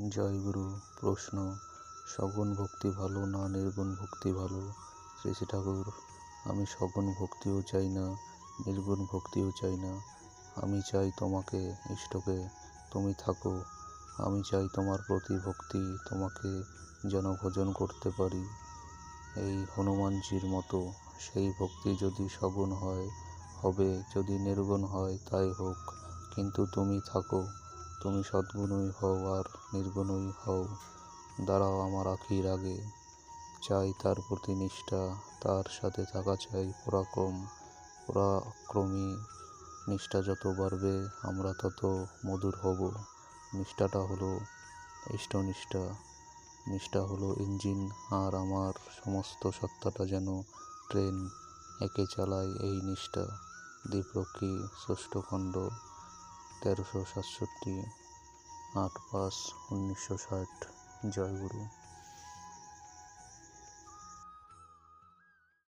জয়গুরু। প্রশ্ন: সগুণ ভক্তি ভালো না নির্গুণ ভক্তি ভালো? শ্রী শ্রী ঠাকুর: আমি সগুণ ভক্তিও চাই না, নির্গুণ ভক্তিও চাই না। আমি চাই তোমাকে, ইষ্টকে, তুমি থাকো। আমি চাই তোমার প্রতি ভক্তি, তোমাকে যেন ভজন করতে পারি এই হনুমানজির মতো। সেই ভক্তি যদি সগুণ হয় হবে, যদি নির্গুণ হয় তাই হোক, কিন্তু তুমি থাকো। তুমি সদ্গুণই হও আর নির্গুণই হও। দাঁড়াও আমার আখির আগে। চাই তার প্রতি নিষ্ঠা, তার সাথে থাকা চাই পরাক্রমী। নিষ্ঠা যত বাড়বে আমরা তত মধুর হব। নিষ্ঠাটা হলো ইষ্টনিষ্ঠা। নিষ্ঠা হলো ইঞ্জিন, আর আমার সমস্ত সত্তাটা যেন ট্রেন, একে চালায় এই নিষ্ঠা। দীপরক্ষী, ষষ্ঠ খণ্ড, 1367, 8/5/1960। জয়গুরু।